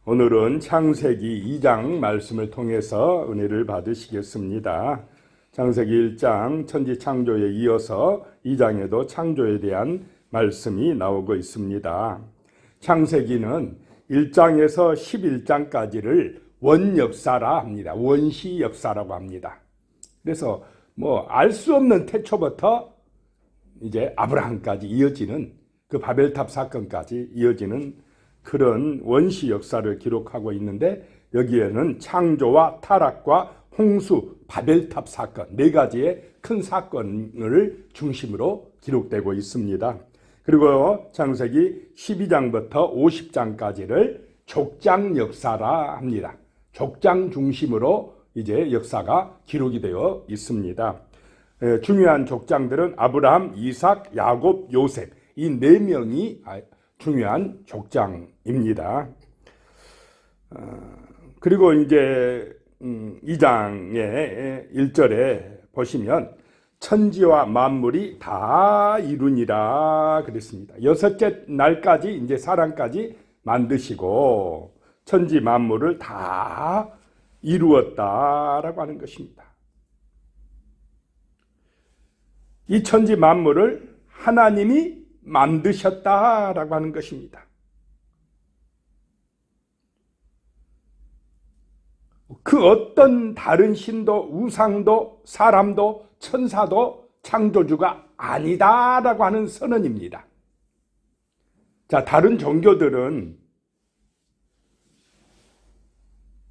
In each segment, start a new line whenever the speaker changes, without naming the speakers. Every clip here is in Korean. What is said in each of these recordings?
오늘은 창세기 2장 말씀을 통해서 은혜를 받으시겠습니다. 창세기 1장 천지 창조에 이어서 2장에도 창조에 대한 말씀이 나오고 있습니다. 창세기는 1장에서 11장까지를 원역사라 합니다. 원시 역사라고 합니다. 그래서 알 수 없는 태초부터 이제 아브라함까지 이어지는 그 바벨탑 사건까지 이어지는 그런 원시 역사를 기록하고 있는데, 여기에는 창조와 타락과 홍수, 바벨탑 사건 네 가지의 큰 사건을 중심으로 기록되고 있습니다. 그리고 창세기 12장부터 50장까지를 족장 역사라 합니다. 족장 중심으로 이제 역사가 기록이 되어 있습니다. 중요한 족장들은 아브라함, 이삭, 야곱, 요셉, 이 네 명이 중요한 족장입니다. 그리고 이제 2장의 1절에 보시면 천지와 만물이 다 이루니라 그랬습니다. 여섯째 날까지 이제 사람까지 만드시고 천지 만물을 다 이루었다라고 하는 것입니다. 이 천지 만물을 하나님이 만드셨다라고 하는 것입니다. 그 어떤 다른 신도, 우상도, 사람도, 천사도 창조주가 아니다라고 하는 선언입니다. 자, 다른 종교들은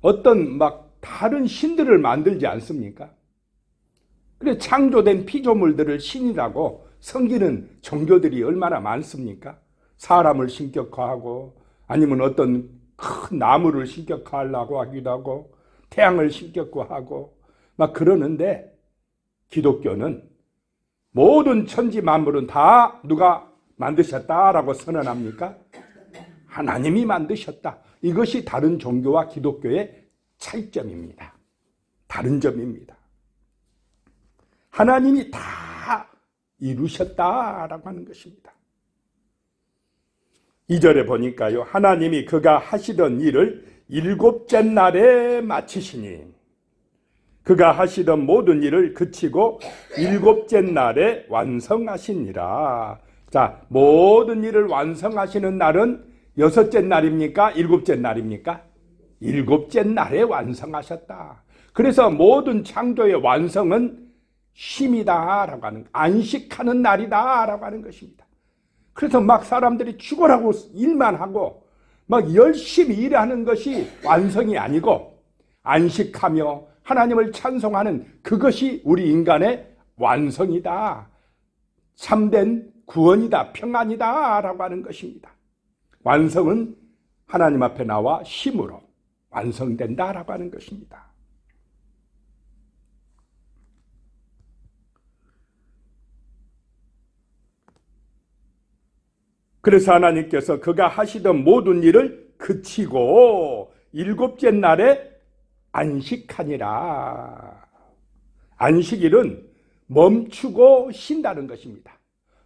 어떤 다른 신들을 만들지 않습니까? 그래 창조된 피조물들을 신이라고 섬기는 종교들이 얼마나 많습니까? 사람을 신격화하고 아니면 어떤 큰 나무를 신격화하려고 하기도 하고 태양을 신격화하고 그러는데, 기독교는 모든 천지 만물은 다 누가 만드셨다라고 선언합니까? 하나님이 만드셨다. 이것이 다른 종교와 기독교의 차이점입니다. 다른 점입니다. 하나님이 다 이루셨다라고 하는 것입니다. 2절에 보니까요, 하나님이 그가 하시던 일을 일곱째 날에 마치시니, 그가 하시던 모든 일을 그치고 일곱째 날에 완성하시니라. 자, 모든 일을 완성하시는 날은 여섯째 날입니까? 일곱째 날입니까? 일곱째 날에 완성하셨다. 그래서 모든 창조의 완성은 쉼이다라고 하는, 안식하는 날이다라고 하는 것입니다. 그래서 사람들이 죽어라고 일만 하고 열심히 일하는 것이 완성이 아니고, 안식하며 하나님을 찬송하는 그것이 우리 인간의 완성이다, 참된 구원이다, 평안이다 라고 하는 것입니다. 완성은 하나님 앞에 나와 쉼으로 완성된다라고 하는 것입니다. 그래서 하나님께서 그가 하시던 모든 일을 그치고 일곱째 날에 안식하니라. 안식일은 멈추고 쉰다는 것입니다.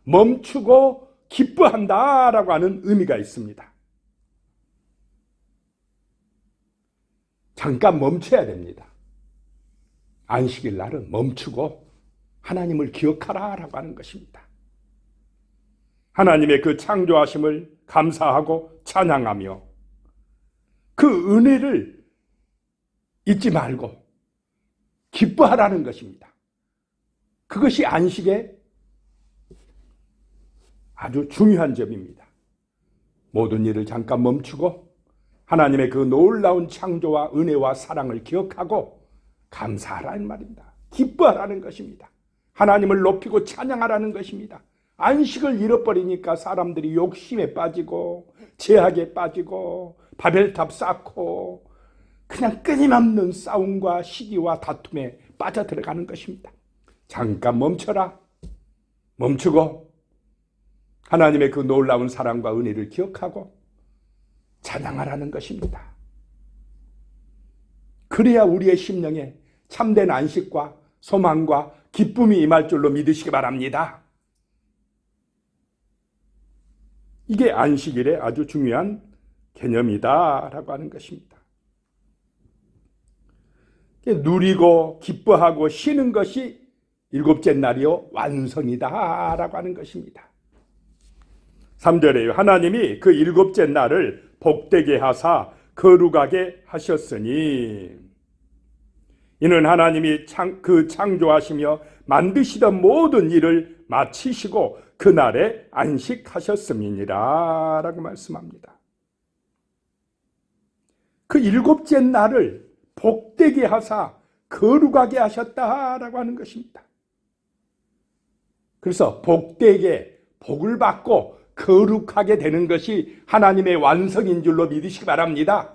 멈추고 기뻐한다라고 하는 의미가 있습니다. 잠깐 멈춰야 됩니다. 안식일 날은 멈추고 하나님을 기억하라라고 하는 것입니다. 하나님의 그 창조하심을 감사하고 찬양하며 그 은혜를 잊지 말고 기뻐하라는 것입니다. 그것이 안식의 아주 중요한 점입니다. 모든 일을 잠깐 멈추고 하나님의 그 놀라운 창조와 은혜와 사랑을 기억하고 감사하라는 말입니다. 기뻐하라는 것입니다. 하나님을 높이고 찬양하라는 것입니다. 안식을 잃어버리니까 사람들이 욕심에 빠지고 제약에 빠지고 바벨탑 쌓고 그냥 끊임없는 싸움과 시기와 다툼에 빠져들어가는 것입니다. 잠깐 멈춰라. 멈추고 하나님의 그 놀라운 사랑과 은혜를 기억하고 찬양하라는 것입니다. 그래야 우리의 심령에 참된 안식과 소망과 기쁨이 임할 줄로 믿으시기 바랍니다. 이게 안식일의 아주 중요한 개념이다라고 하는 것입니다. 누리고 기뻐하고 쉬는 것이 일곱째 날이요 완성이다라고 하는 것입니다. 3절에요. 하나님이 그 일곱째 날을 복되게 하사 거룩하게 하셨으니 이는 하나님이 창조하시며 만드시던 모든 일을 마치시고 그날에 안식하셨음이니라 라고 말씀합니다. 그 일곱째 날을 복되게 하사 거룩하게 하셨다라고 하는 것입니다. 그래서 복되게 복을 받고 거룩하게 되는 것이 하나님의 완성인 줄로 믿으시기 바랍니다.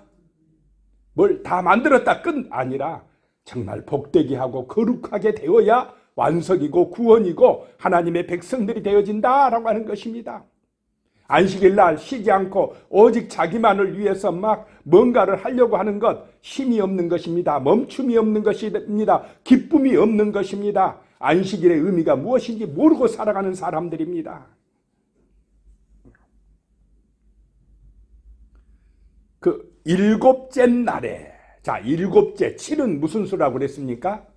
뭘 다 만들었다 끝 아니라 정말 복되게 하고 거룩하게 되어야 완성이고 구원이고 하나님의 백성들이 되어진다라고 하는 것입니다. 안식일 날 쉬지 않고 오직 자기만을 위해서 막 뭔가를 하려고 하는 것 힘이 없는 것입니다. 멈춤이 없는 것입니다. 기쁨이 없는 것입니다. 안식일의 의미가 무엇인지 모르고 살아가는 사람들입니다. 그 일곱째 날에 일곱째 7은 무슨 수라고 그랬습니까?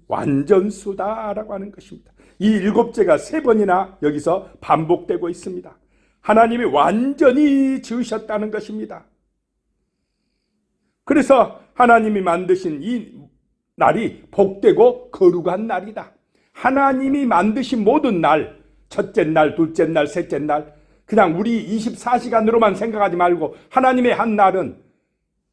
완전수다라고 하는 것입니다. 이 일곱째가 3번이나 여기서 반복되고 있습니다. 하나님이 완전히 지으셨다는 것입니다. 그래서 하나님이 만드신 이 날이 복되고 거룩한 날이다. 하나님이 만드신 모든 날, 첫째 날, 둘째 날, 셋째 날, 그냥 우리 24시간으로만 생각하지 말고 하나님의 한 날은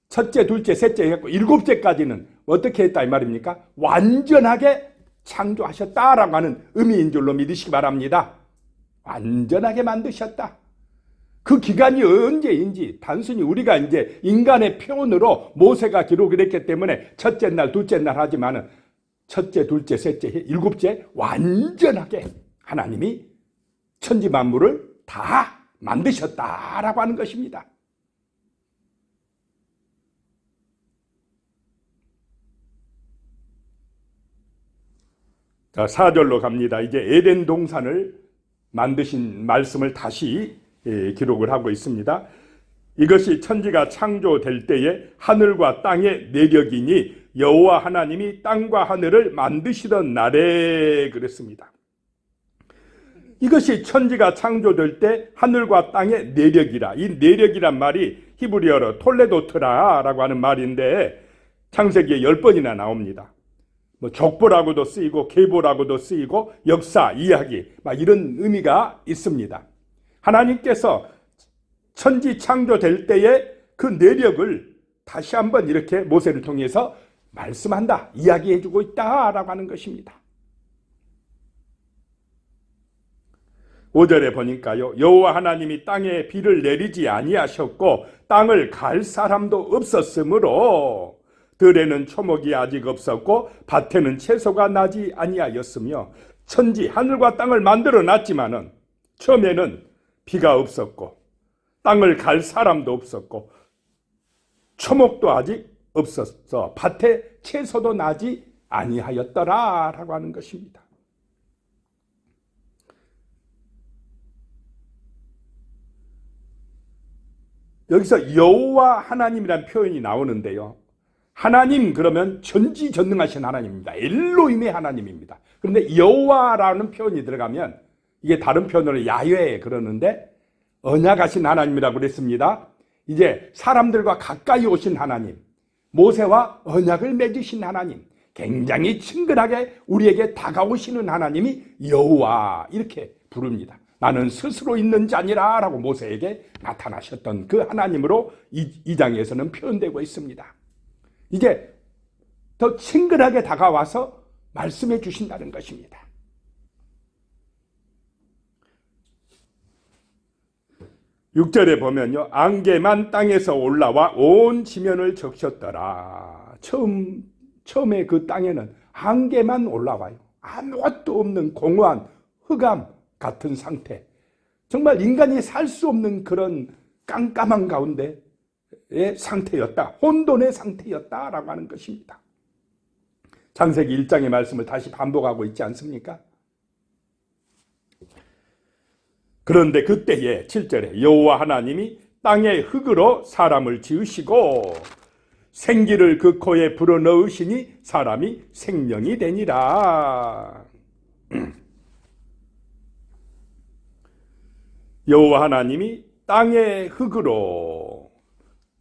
첫째, 둘째, 셋째 했고 일곱째까지는 어떻게 했다 이 말입니까? 완전하게 창조하셨다라고 하는 의미인 줄로 믿으시기 바랍니다. 완전하게 만드셨다. 그 기간이 언제인지 단순히 우리가 이제 인간의 표현으로 모세가 기록을 했기 때문에 첫째 날, 둘째 날 하지만은 첫째, 둘째, 셋째, 일곱째 완전하게 하나님이 천지 만물을 다 만드셨다라고 하는 것입니다. 자, 4절로 갑니다. 이제 에덴 동산을 만드신 말씀을 다시 기록을 하고 있습니다. 이것이 천지가 창조될 때에 하늘과 땅의 내력이니 여호와 하나님이 땅과 하늘을 만드시던 날에 그랬습니다. 이것이 천지가 창조될 때 하늘과 땅의 내력이라. 이 내력이란 말이 히브리어로 톨레도트라라고 하는 말인데 창세기에 10번이나 나옵니다. 족보라고도 쓰이고 계보라고도 쓰이고 역사, 이야기 막 이런 의미가 있습니다. 하나님께서 천지 창조될 때에 그 내력을 다시 한번 이렇게 모세를 통해서 말씀한다, 이야기해주고 있다라고 하는 것입니다. 5절에 보니까요. 여호와 하나님이 땅에 비를 내리지 아니하셨고 땅을 갈 사람도 없었으므로 들에는 초목이 아직 없었고 밭에는 채소가 나지 아니하였으며 천지 하늘과 땅을 만들어 놨지만은 처음에는 비가 없었고 땅을 갈 사람도 없었고 초목도 아직 없었어 밭에 채소도 나지 아니하였더라라고 하는 것입니다. 여기서 여호와 하나님이라는 표현이 나오는데요. 하나님 그러면 전지전능하신 하나님입니다. 엘로힘의 하나님입니다. 그런데 여호와라는 표현이 들어가면 이게 다른 표현으로 야훼 그러는데 언약하신 하나님이라고 그랬습니다. 이제 사람들과 가까이 오신 하나님, 모세와 언약을 맺으신 하나님, 굉장히 친근하게 우리에게 다가오시는 하나님이 여호와 이렇게 부릅니다. 나는 스스로 있는 자니라 라고 모세에게 나타나셨던 그 하나님으로 이 장에서는 표현되고 있습니다. 이제 더 친근하게 다가와서 말씀해 주신다는 것입니다. (6절에) 보면요, 안개만 땅에서 올라와 온 지면을 적셨더라. 처음에 그 땅에는 안개만 올라와요. 아무것도 없는 공허한 흑암 같은 상태, 정말 인간이 살 수 없는 그런 깜깜한 가운데의 상태였다, 혼돈의 상태였다라고 하는 것입니다. 창세기 1장의 말씀을 다시 반복하고 있지 않습니까? 그런데 그때에 7절에 여호와 하나님이 땅의 흙으로 사람을 지으시고 생기를 그 코에 불어넣으시니 사람이 생명이 되니라. 여호와 하나님이 땅의 흙으로,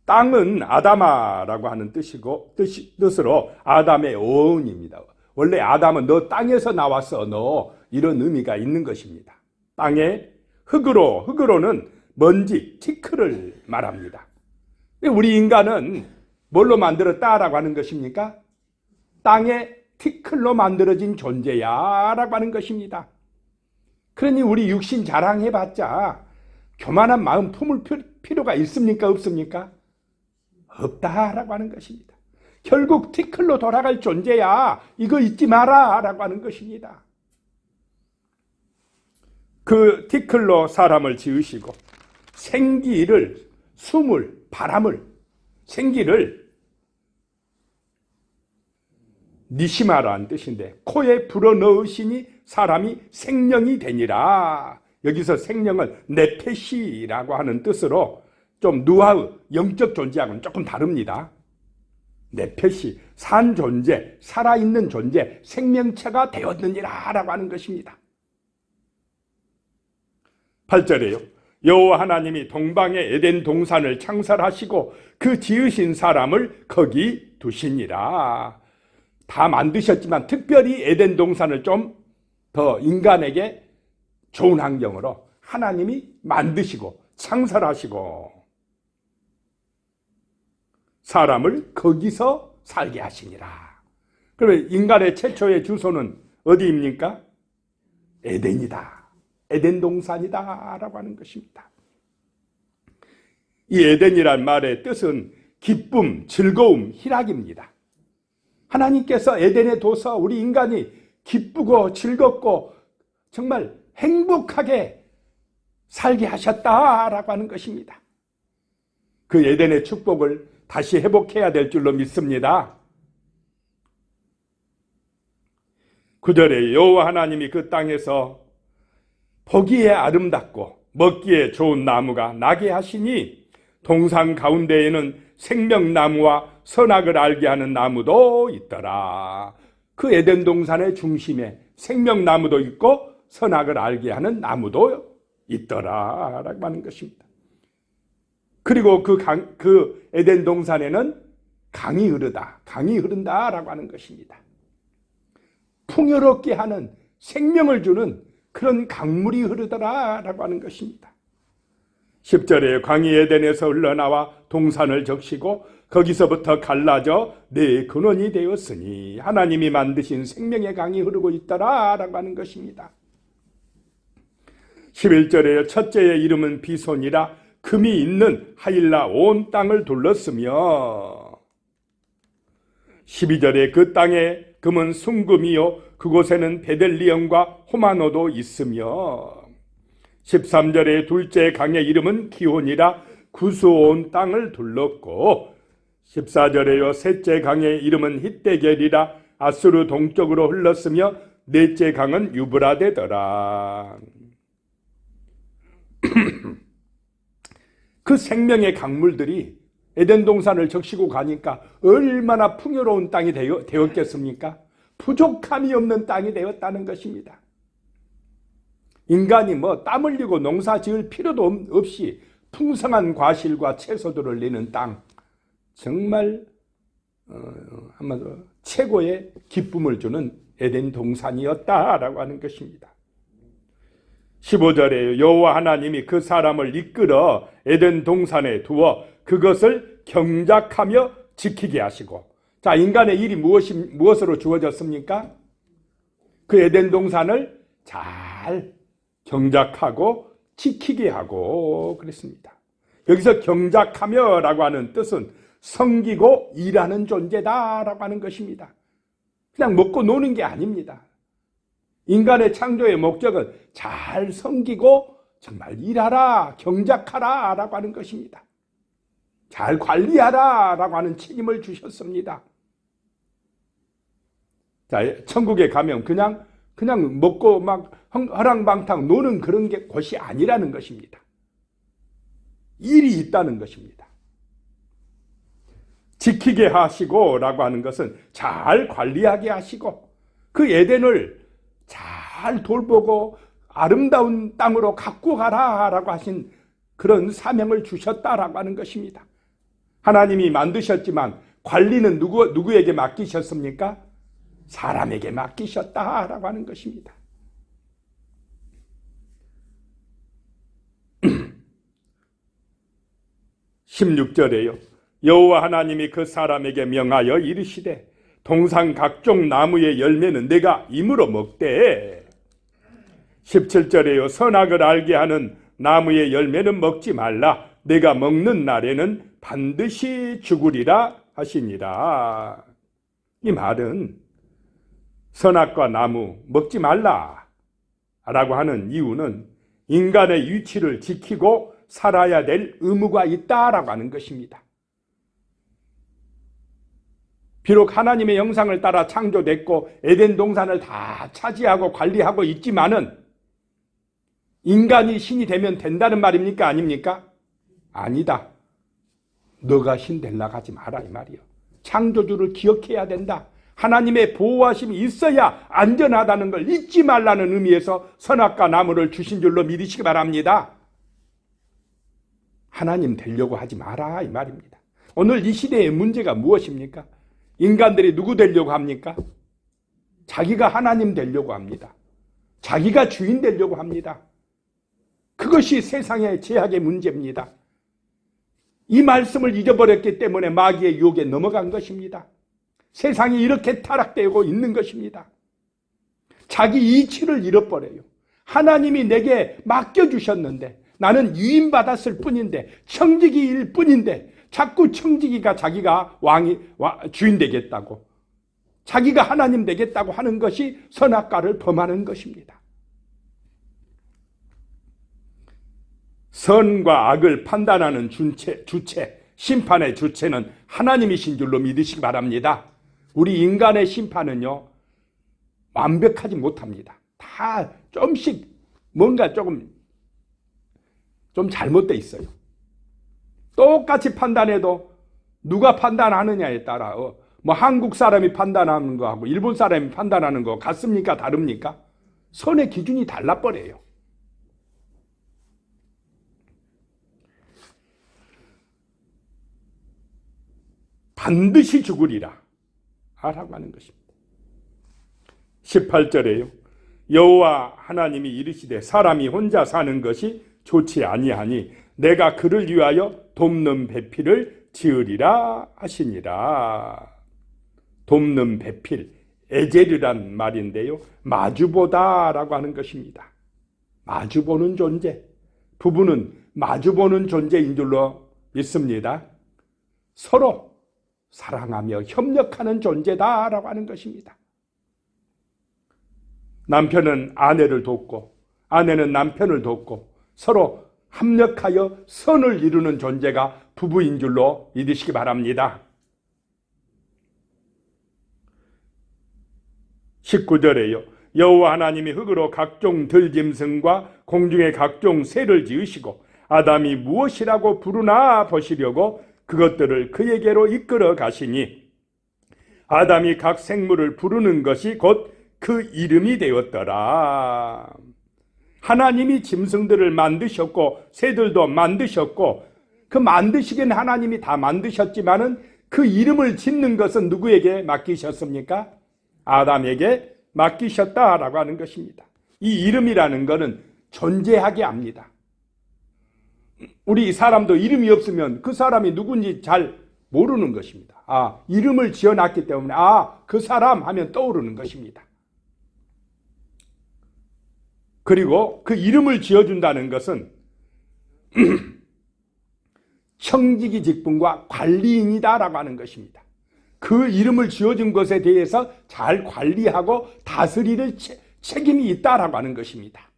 땅은 아담아라고 하는 뜻으로 아담의 어원입니다. 원래 아담은 너 땅에서 나왔어, 너, 이런 의미가 있는 것입니다. 땅의 흙으로는 먼지, 티끌을 말합니다. 우리 인간은 뭘로 만들었다라고 하는 것입니까? 땅의 티끌로 만들어진 존재야 라고 하는 것입니다. 그러니 우리 육신 자랑해봤자 교만한 마음 품을 필요가 있습니까? 없습니까? 없다라고 하는 것입니다. 결국 티끌로 돌아갈 존재야, 이거 잊지 마라 라고 하는 것입니다. 그 티끌로 사람을 지으시고 생기를, 숨을, 바람을, 생기를 니시마라는 뜻인데 코에 불어넣으시니 사람이 생명이 되니라. 여기서 생명은 네페시라고 하는 뜻으로 좀 누아의 영적 존재하고는 조금 다릅니다. 네페시, 산 존재, 살아있는 존재, 생명체가 되었느니라 라고 하는 것입니다. 8절에요. 여호와 하나님이 동방의 에덴 동산을 창설하시고 그 지으신 사람을 거기 두시니라. 다 만드셨지만 특별히 에덴 동산을 좀 더 인간에게 좋은 환경으로 하나님이 만드시고 창설하시고 사람을 거기서 살게 하시니라. 그러면 인간의 최초의 주소는 어디입니까? 에덴이다. 에덴 동산이다 라고 하는 것입니다. 이 에덴이란 말의 뜻은 기쁨, 즐거움, 희락입니다. 하나님께서 에덴에 둬서 우리 인간이 기쁘고 즐겁고 정말 행복하게 살게 하셨다라고 하는 것입니다. 그 에덴의 축복을 다시 회복해야 될 줄로 믿습니다. 9절에 여호와 하나님이 그 땅에서 보기에 아름답고 먹기에 좋은 나무가 나게 하시니 동산 가운데에는 생명나무와 선악을 알게 하는 나무도 있더라. 그 에덴 동산의 중심에 생명나무도 있고 선악을 알게 하는 나무도 있더라 라고 하는 것입니다. 그리고 그 에덴 동산에는 강이 흐른다 라고 하는 것입니다. 풍요롭게 하는, 생명을 주는 그런 강물이 흐르더라 라고 하는 것입니다. 10절에 강이 에덴에서 흘러나와 동산을 적시고 거기서부터 갈라져 내 근원이 되었으니 하나님이 만드신 생명의 강이 흐르고 있더라 라고 하는 것입니다. 11절에 첫째의 이름은 비손이라 금이 있는 하일라 온 땅을 둘렀으며 12절에 그 땅에 금은 순금이요 그곳에는 베델리엄과 호마노도 있으며 13절에 둘째 강의 이름은 기혼이라 구수 온 땅을 둘렀고 14절에요 셋째 강의 이름은 hit데겔이라 아수르 동쪽으로 흘렀으며 넷째 강은 유브라데더라. 그 생명의 강물들이 에덴 동산을 적시고 가니까 얼마나 풍요로운 땅이 되었겠습니까? 부족함이 없는 땅이 되었다는 것입니다. 인간이 땀 흘리고 농사 지을 필요도 없이 풍성한 과실과 채소들을 내는 땅, 정말 한마디로 최고의 기쁨을 주는 에덴 동산이었다라고 하는 것입니다. 15절에 여호와 하나님이 그 사람을 이끌어 에덴 동산에 두어 그것을 경작하며 지키게 하시고, 자, 인간의 일이 무엇으로 주어졌습니까? 그 에덴 동산을 잘 경작하고 지키게 하고 그랬습니다. 여기서 경작하며 라고 하는 뜻은 섬기고 일하는 존재다라고 하는 것입니다. 그냥 먹고 노는 게 아닙니다. 인간의 창조의 목적은 잘 섬기고 정말 일하라, 경작하라 라고 하는 것입니다. 잘 관리하라 라고 하는 책임을 주셨습니다. 자, 천국에 가면 그냥 먹고 막 허랑방탕 노는 그런 게 곳이 아니라는 것입니다. 일이 있다는 것입니다. 지키게 하시고 라고 하는 것은 잘 관리하게 하시고 그 에덴을 잘 돌보고 아름다운 땅으로 갖고 가라 라고 하신 그런 사명을 주셨다라고 하는 것입니다. 하나님이 만드셨지만 관리는 누구에게 맡기셨습니까? 사람에게 맡기셨다라고 하는 것입니다. 16절에요. 여호와 하나님이 그 사람에게 명하여 이르시되 동산 각종 나무의 열매는 내가 임으로 먹되 17절에요. 선악을 알게 하는 나무의 열매는 먹지 말라. 내가 먹는 날에는 반드시 죽으리라 하시니라. 이 말은 선악과 나무 먹지 말라 라고 하는 이유는 인간의 위치를 지키고 살아야 될 의무가 있다라고 하는 것입니다. 비록 하나님의 형상을 따라 창조됐고 에덴 동산을 다 차지하고 관리하고 있지만은 인간이 신이 되면 된다는 말입니까? 아닙니까? 아니다. 너가 신 되려고 하지 마라 이 말이요. 창조주를 기억해야 된다. 하나님의 보호하심이 있어야 안전하다는 걸 잊지 말라는 의미에서 선악과 나무를 주신 줄로 믿으시기 바랍니다. 하나님 되려고 하지 마라 이 말입니다. 오늘 이 시대의 문제가 무엇입니까? 인간들이 누구 되려고 합니까? 자기가 하나님 되려고 합니다. 자기가 주인 되려고 합니다. 그것이 세상의 죄악의 문제입니다. 이 말씀을 잊어버렸기 때문에 마귀의 유혹에 넘어간 것입니다. 세상이 이렇게 타락되고 있는 것입니다. 자기 이치를 잃어버려요. 하나님이 내게 맡겨주셨는데 나는 유인받았을 뿐인데 청지기일 뿐인데 자꾸 청지기가 자기가 주인 되겠다고 자기가 하나님 되겠다고 하는 것이 선악과를 범하는 것입니다. 선과 악을 판단하는 주체, 심판의 주체는 하나님이신 줄로 믿으시기 바랍니다. 우리 인간의 심판은요 완벽하지 못합니다. 다 좀씩 뭔가 좀 잘못되어 있어요. 똑같이 판단해도 누가 판단하느냐에 따라 뭐 한국 사람이 판단하는 거하고 일본 사람이 판단하는 거 같습니까? 다릅니까? 선의 기준이 달라버려요. 반드시 죽으리라 라고 하는 것입니다. 18절에요. 여호와 하나님이 이르시되 사람이 혼자 사는 것이 좋지 아니하니 내가 그를 위하여 돕는 배필을 지으리라 하시니라. 돕는 배필, 에젤이란 말인데요. 마주보다라고 하는 것입니다. 마주보는 존재. 부부는 마주보는 존재인 줄로 믿습니다. 서로 사랑하며 협력하는 존재다라고 하는 것입니다. 남편은 아내를 돕고 아내는 남편을 돕고 서로 합력하여 선을 이루는 존재가 부부인 줄로 믿으시기 바랍니다. 19절에요. 여호와 하나님이 흙으로 각종 들짐승과 공중의 각종 새를 지으시고 아담이 무엇이라고 부르나 보시려고 그것들을 그에게로 이끌어 가시니 아담이 각 생물을 부르는 것이 곧 그 이름이 되었더라. 하나님이 짐승들을 만드셨고 새들도 만드셨고 그 만드시긴 하나님이 다 만드셨지만은 그 이름을 짓는 것은 누구에게 맡기셨습니까? 아담에게 맡기셨다라고 하는 것입니다. 이 이름이라는 것은 존재하게 합니다. 우리 사람도 이름이 없으면 그 사람이 누군지 잘 모르는 것입니다. 이름을 지어놨기 때문에 그 사람 하면 떠오르는 것입니다. 그리고 그 이름을 지어준다는 것은 청지기 직분과 관리인이다라고 하는 것입니다. 그 이름을 지어준 것에 대해서 잘 관리하고 다스릴 책임이 있다라고 하는 것입니다.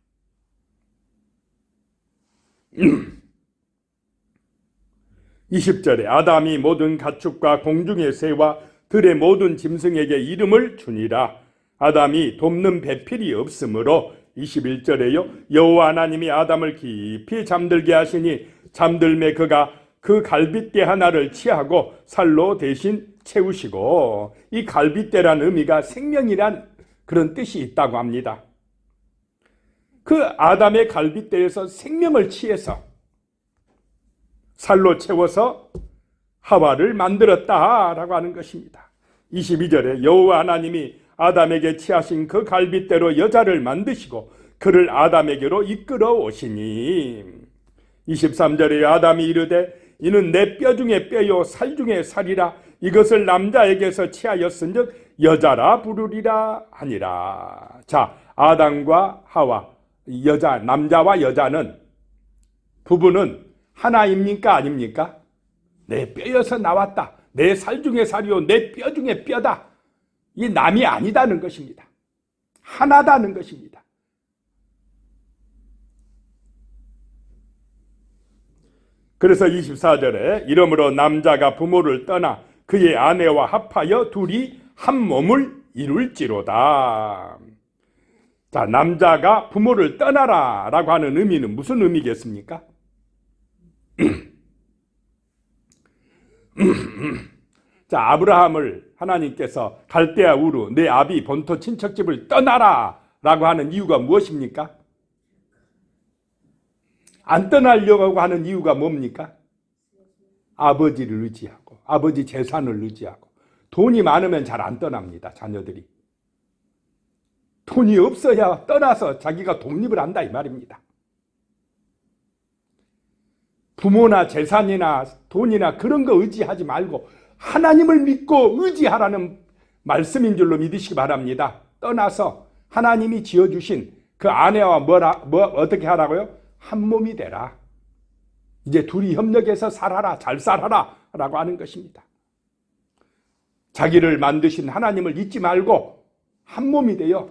20절에 아담이 모든 가축과 공중의 새와 들의 모든 짐승에게 이름을 주니라. 아담이 돕는 배필이 없으므로 21절에요. 여호와 하나님이 아담을 깊이 잠들게 하시니 잠들매 그가 그 갈빗대 하나를 취하고 살로 대신 채우시고, 이 갈빗대란 의미가 생명이란 그런 뜻이 있다고 합니다. 그 아담의 갈빗대에서 생명을 취해서 살로 채워서 하와를 만들었다라고 하는 것입니다. 22절에 여호와 하나님이 아담에게 취하신 그 갈빗대로 여자를 만드시고 그를 아담에게로 이끌어 오시니, 23절에 아담이 이르되 이는 내 뼈 중에 뼈요 살 중에 살이라, 이것을 남자에게서 취하였은즉 여자라 부르리라 하니라. 자, 아담과 하와, 여자, 남자와 여자는, 부부는 하나입니까 아닙니까? 내 뼈여서 나왔다, 내 살 중에 살이요 내 뼈 중에 뼈다, 이 남이 아니다는 것입니다. 하나다는 것입니다. 그래서 24절에 이러므로 남자가 부모를 떠나 그의 아내와 합하여 둘이 한 몸을 이룰지로다. 자, 남자가 부모를 떠나라 라고 하는 의미는 무슨 의미겠습니까? 자, 아브라함을 하나님께서 갈대아 우르 내 아비 본토 친척집을 떠나라 라고 하는 이유가 무엇입니까? 안 떠나려고 하는 이유가 뭡니까? 아버지를 의지하고 아버지 재산을 의지하고, 돈이 많으면 잘 안 떠납니다. 자녀들이 돈이 없어야 떠나서 자기가 독립을 한다 이 말입니다. 부모나 재산이나 돈이나 그런 거 의지하지 말고 하나님을 믿고 의지하라는 말씀인 줄로 믿으시기 바랍니다. 떠나서 하나님이 지어주신 그 아내와 어떻게 하라고요? 한 몸이 되라. 이제 둘이 협력해서 살아라, 잘 살아라 라고 하는 것입니다. 자기를 만드신 하나님을 잊지 말고 한 몸이 되어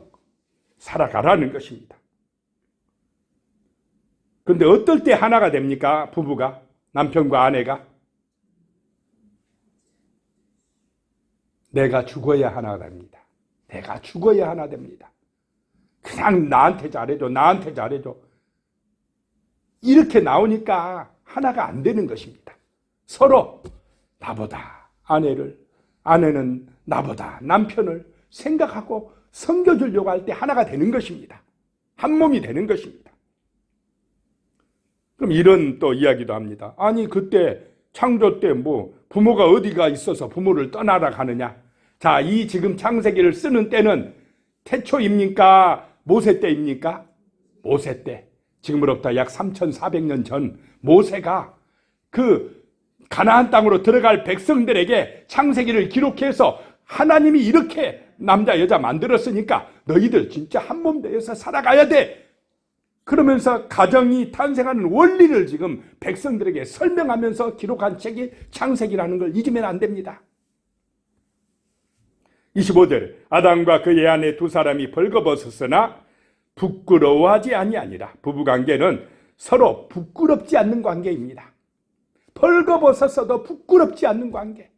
살아가라는 것입니다. 그런데 어떨 때 하나가 됩니까? 부부가, 남편과 아내가? 내가 죽어야 하나가 됩니다. 내가 죽어야 하나 됩니다. 그냥 나한테 잘해줘, 나한테 잘해줘, 이렇게 나오니까 하나가 안 되는 것입니다. 서로 나보다 아내를, 아내는 나보다 남편을 생각하고 섬겨주려고 할 때 하나가 되는 것입니다. 한 몸이 되는 것입니다. 그럼 이런 또 이야기도 합니다. 아니, 그때 창조 때 뭐 부모가 어디가 있어서 부모를 떠나라 가느냐. 자, 이 지금 창세기를 쓰는 때는 태초입니까? 모세 때입니까? 모세 때. 지금으로부터 약 3,400년 전 모세가 그 가나안 땅으로 들어갈 백성들에게 창세기를 기록해서 하나님이 이렇게 남자 여자 만들었으니까 너희들 진짜 한 몸 되어서 살아가야 돼, 그러면서 가정이 탄생하는 원리를 지금 백성들에게 설명하면서 기록한 책이 창세기라는 걸 잊으면 안 됩니다. 25절 아담과 그의 아내 두 사람이 벌거벗었으나 부끄러워하지 아니하니라. 부부관계는 서로 부끄럽지 않는 관계입니다. 벌거벗었어도 부끄럽지 않는 관계.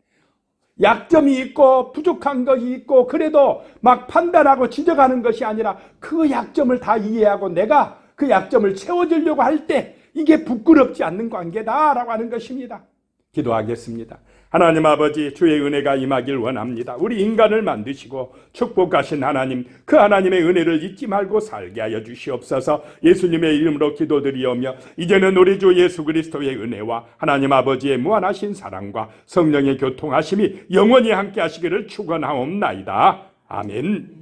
약점이 있고 부족한 것이 있고 그래도 막 판단하고 지적하는 것이 아니라 그 약점을 다 이해하고 내가 그 약점을 채워주려고 할 때 이게 부끄럽지 않는 관계다라고 하는 것입니다. 기도하겠습니다. 하나님 아버지, 주의 은혜가 임하길 원합니다. 우리 인간을 만드시고 축복하신 하나님, 그 하나님의 은혜를 잊지 말고 살게 하여 주시옵소서. 예수님의 이름으로 기도드리오며 이제는 우리 주 예수 그리스도의 은혜와 하나님 아버지의 무한하신 사랑과 성령의 교통하심이 영원히 함께 하시기를 축원하옵나이다. 아멘.